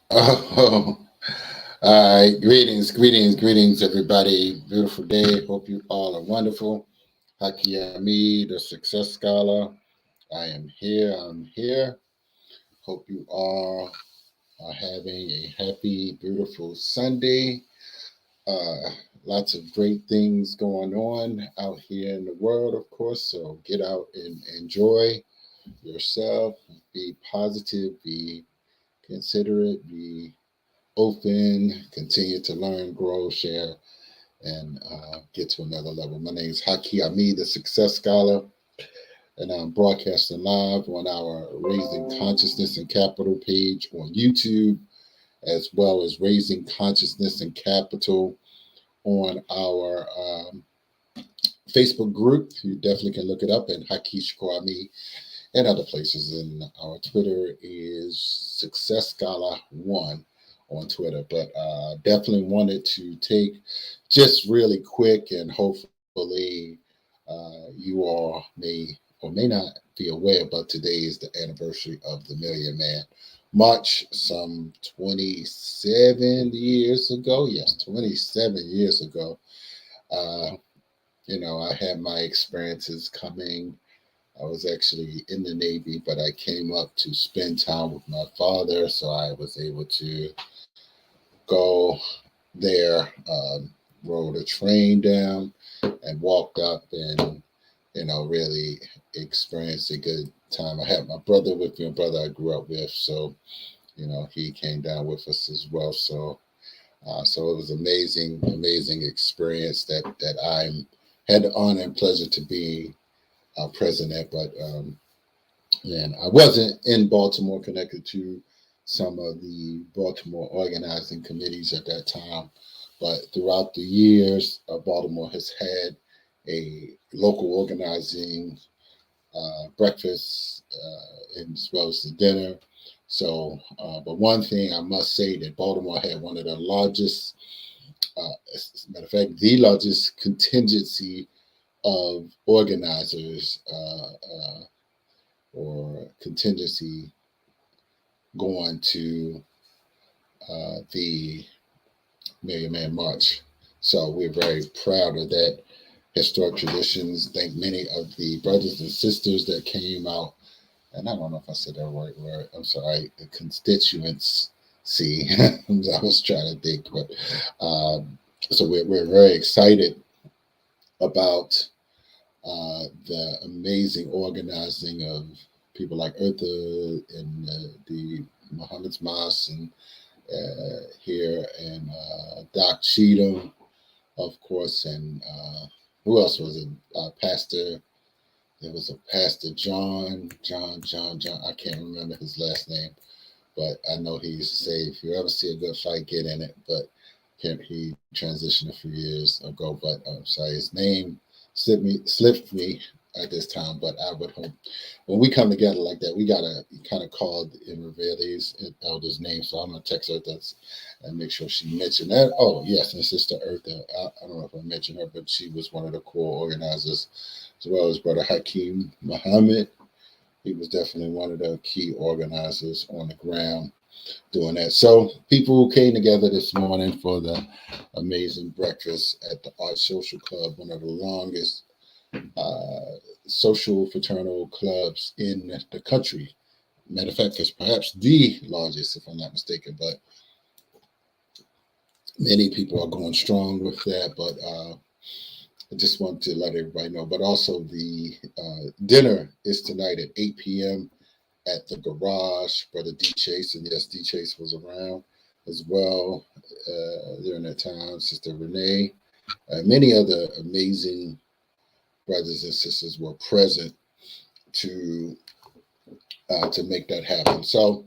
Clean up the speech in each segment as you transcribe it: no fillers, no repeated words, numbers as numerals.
Oh, all right. Greetings, everybody. Beautiful day. Hope you all are wonderful. Haki Ammi, the Success Scholar. I am here. I'm here. Hope you all are having a happy, beautiful Sunday. Uh, Lots of great things going on out here in the world, of course. So get out and enjoy yourself. Be positive. Be considerate. Be open, continue to learn, grow, share, and get to another level. My name is Haki Ami, the Success Scholar, and I'm broadcasting live on our Raising Consciousness and Capital page on YouTube, as well as Raising Consciousness and Capital on our Facebook group. You definitely can look it up at Haki Ami and other places. And our Twitter is Success Scholar One on Twitter. But definitely wanted to take just really quick, and hopefully you all may or may not be aware, but today is the anniversary of the Million Man March, some 27 years ago. Yes, 27 years ago. Uh, I had my experiences coming. I was actually in the Navy, but I came up to spend time with my father, so I was able to go there, rode a train down, and walked up and, really experienced a good time. I had my brother with me, a brother I grew up with, so, he came down with us as well. So it was amazing experience that I had the honor and pleasure to be president, but and I wasn't in Baltimore connected to some of the Baltimore organizing committees at that time. But throughout the years, Baltimore has had a local organizing breakfast and as well as the dinner. But one thing I must say that Baltimore had one of the largest, as a matter of fact, the largest contingency of organizers or contingency going to the Million Man March. So we're very proud of that historic traditions. Thank many of the brothers and sisters that came out, and I don't know if I said that right word. I'm sorry, the constituents. See, I was trying to think, but so we're very excited about the amazing organizing of people like Eartha and the Muhammad's Mosque and here and Doc Cheatham, of course, and who else was it? Pastor. There was a Pastor John. I can't remember his last name, but I know he used to say, "If you ever see a good fight, get in it." But he transitioned a few years ago. But I'm sorry, his name slipped me at this time. But I would hope when we come together like that, we gotta kind of call and reveal these elders' names. So I'm gonna text her that's and make sure she mentioned that. Oh yes, and Sister Eartha. I don't know if I mentioned her, but she was one of the core organizers, as well as Brother Hakeem Muhammad. He was definitely one of the key organizers on the ground doing that. So people came together this morning for the amazing breakfast at the Art Social Club, one of the longest uh, social fraternal clubs in the country. Matter of fact, it's perhaps the largest, if I'm not mistaken. But many people are going strong with that. But I just want to let everybody know. But also, the dinner is tonight at 8 p.m. at the garage. Brother D Chase, and yes, D Chase was around as well during that time. Sister Renee, many other amazing brothers and sisters were present to make that happen. So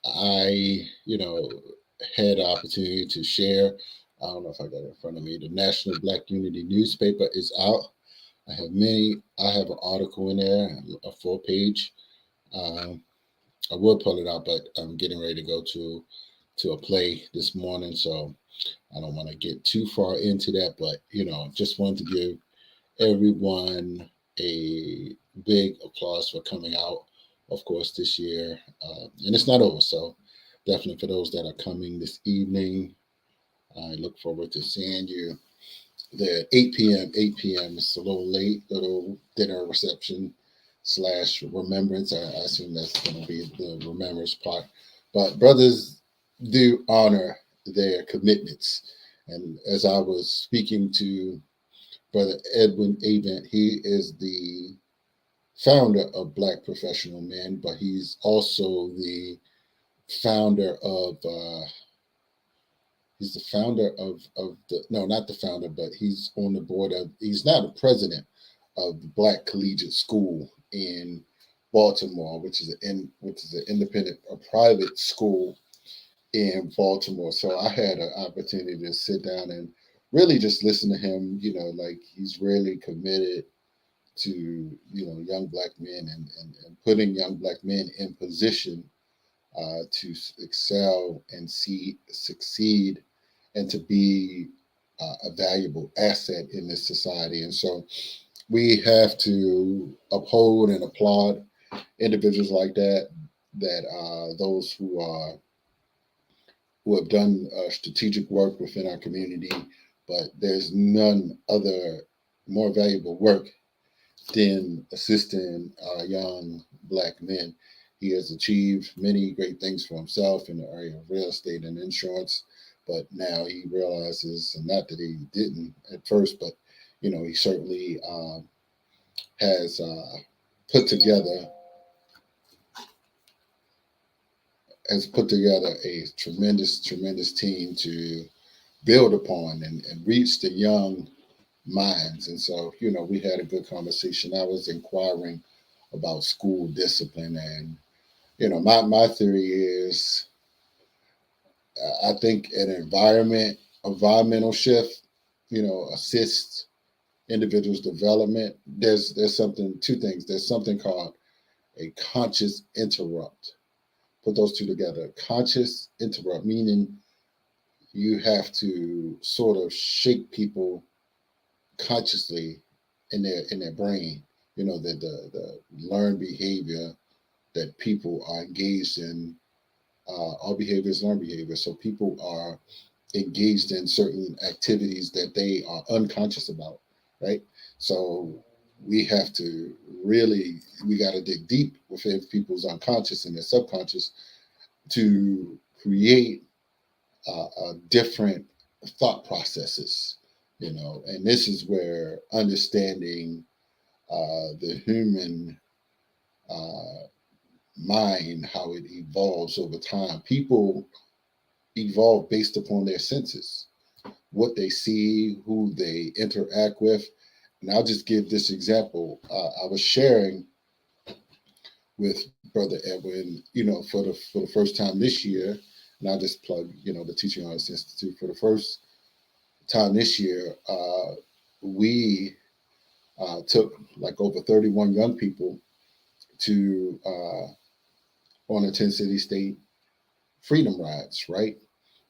I, had the opportunity to share. I don't know if I got it in front of me. The National Black Unity newspaper is out. I have an article in there, a full page. Um, I will pull it out, but I'm getting ready to go to a play this morning, so I don't want to get too far into that. But just wanted to give everyone a big applause for coming out, of course, this year, and it's not over. So Definitely for those that are coming this evening, I look forward to seeing you. The 8 p.m. 8 p.m. It's a little late, little dinner reception slash remembrance. I assume that's going to be the remembrance part. But brothers do honor their commitments. And as I was speaking to Brother Edwin Avent, he is the founder of Black Professional Men, but he's also the founder of he's the founder of the no, not the founder, but he's on the board of. He's now the president of the Black Collegiate School in Baltimore, which is an independent, a private school in Baltimore. So I had an opportunity to sit down and really just listen to him. Like he's really committed to young black men and putting young black men in position to excel and succeed and to be a valuable asset in this society. And so we have to uphold and applaud individuals like that, that those who have done strategic work within our community. But there's none other more valuable work than assisting young black men. He has achieved many great things for himself in the area of real estate and insurance, but now he realizes, and not that he didn't at first, but he certainly has put together put together a tremendous team to build upon and reach the young minds. And so, we had a good conversation. I was inquiring about school discipline. And, my theory is I think an environmental shift, assists individuals' development. There's something, two things. There's something called a conscious interrupt. Put those two together. Conscious interrupt, meaning you have to sort of shake people consciously in their brain. The learned behavior that people are engaged in. All behavior is learned behavior. So people are engaged in certain activities that they are unconscious about, right? So we have to we got to dig deep within people's unconscious and their subconscious to create different thought processes, and this is where understanding the human uh, mind, how it evolves over time. People evolve based upon their senses, what they see, who they interact with. And I'll just give this example. I was sharing with Brother Edwin, for the first time this year, and I'll just plug, the Teaching Arts Institute. For the first time this year, we took like over 31 young people to on a 10 city state freedom rides, right?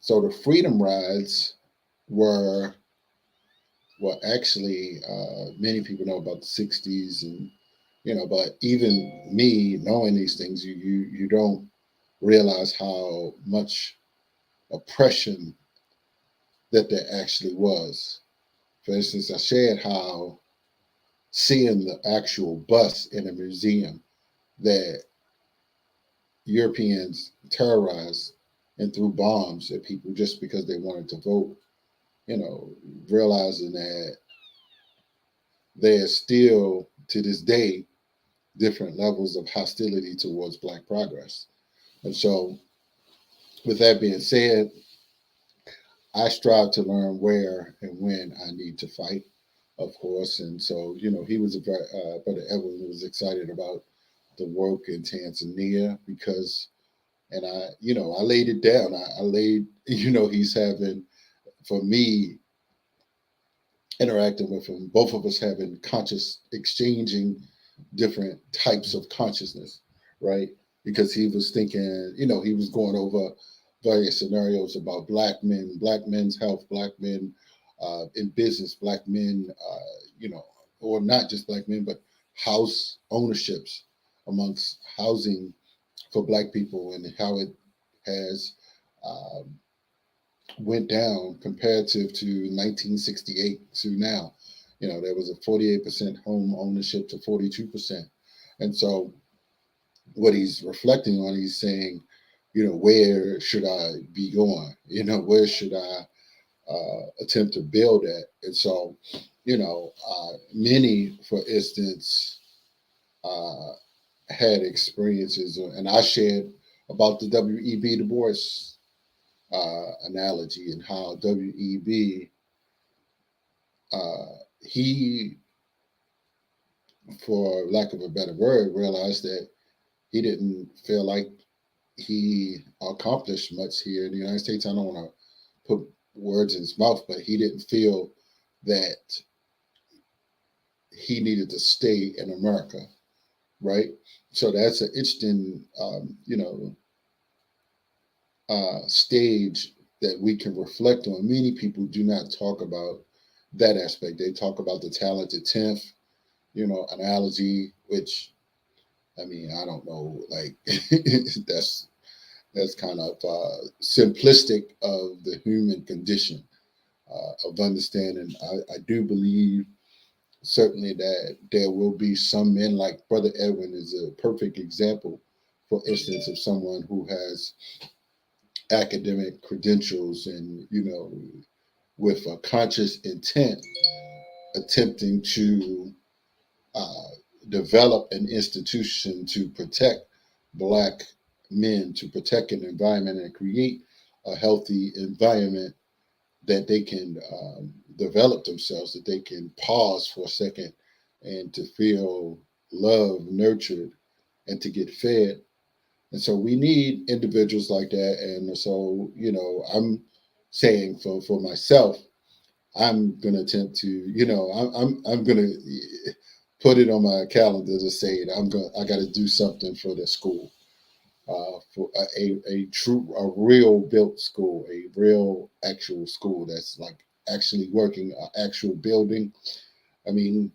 So the freedom rides were actually many people know about the 60s, and but even me knowing these things, you don't realize how much oppression that there actually was. For instance, I shared how seeing the actual bus in a museum that Europeans terrorized and threw bombs at people just because they wanted to vote, you know, realizing that there's still to this day different levels of hostility towards Black progress. And so, with that being said, I strive to learn where and when I need to fight, of course. And so, he was Brother Edwin was excited about the work in Tanzania because, and I laid it down. I laid, he's having, for me, interacting with him, both of us having conscious, exchanging different types of consciousness, right? Because he was thinking, he was going over various scenarios about Black men's health, Black men in business, Black men, or not just Black men, but house ownerships amongst housing for Black people and how it has um, went down comparative to 1968 to now. There was a 48% home ownership to 42%. And so what he's reflecting on, he's saying, where should I be going? Where should I attempt to build at? And so, many, for instance, uh, had experiences, and I shared about the W.E.B. Du Bois analogy and how W.E.B. He, for lack of a better word, realized that he didn't feel like he accomplished much here in the United States. I don't want to put words in his mouth, but he didn't feel that he needed to stay in America, right? So that's an interesting, stage that we can reflect on. Many people do not talk about that aspect. They talk about the talented 10th, analogy, which, I mean, I don't know, like that's kind of simplistic of the human condition of understanding. I do believe certainly that there will be some men, like Brother Edwin is a perfect example, for instance, of someone who has academic credentials and, with a conscious intent, attempting to uh, develop an institution to protect Black men, to protect an environment and create a healthy environment that they can develop themselves, that they can pause for a second and to feel loved, nurtured, and to get fed. And so we need individuals like that. And so, I'm saying for myself, I'm going to attempt to, I'm going to put it on my calendar to say that I got to do something for the school, for a true, a real built school, a real actual school that's like actually working, an actual building. I mean,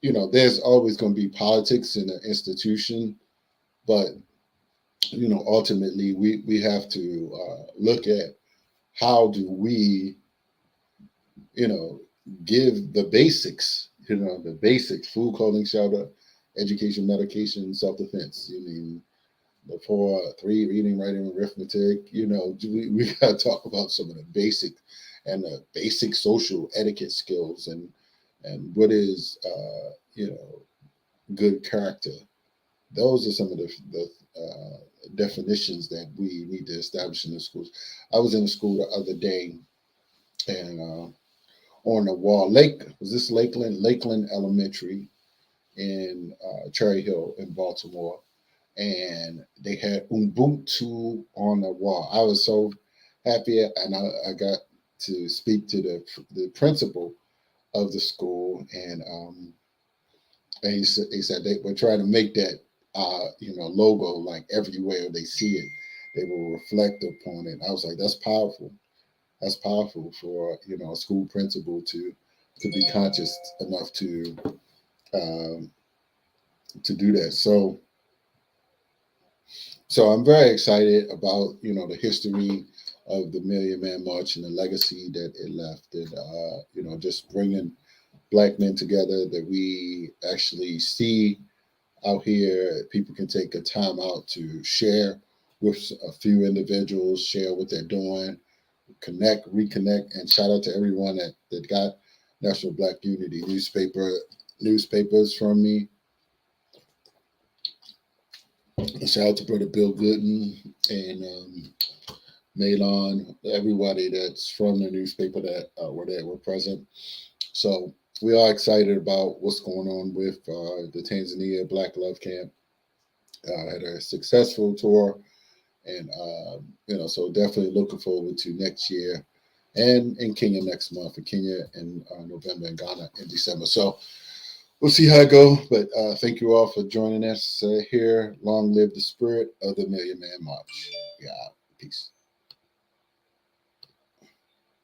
there's always going to be politics in an institution, but ultimately we have to look at how do we, you know, give the basics, the basics: food, clothing, shelter, education, medication, self-defense. You mean before three, reading, writing, arithmetic. We got to talk about some of the basic and the basic social etiquette skills and what is good character. Those are some of the definitions that we need to establish in the schools. I was in the school the other day, and on the wall, was this Lakeland Elementary in Cherry Hill in Baltimore, and they had Ubuntu on the wall. I was so happy, and I got to speak to the principal of the school, and he said they were trying to make that logo, like everywhere they see it, they will reflect upon it. I was like, that's powerful. That's powerful for a school principal to be conscious enough um, to do that. So I'm very excited about the history of the Million Man March and the legacy that it left, and just bringing Black men together, that we actually see out here. People can take a time out to share with a few individuals, share what they're doing, connect, reconnect, and shout out to everyone that got National Black Unity newspapers from me. And shout out to Brother Bill Gooden and Malon, everybody that's from the newspaper that were present. So we are excited about what's going on with the Tanzania Black Love Camp. Had a successful tour, and so definitely looking forward to next year, and in Kenya next month, in Kenya in November, and Ghana in December. So we'll see how it goes. But thank you all for joining us here. Long live the spirit of the Million Man March. Yeah, peace.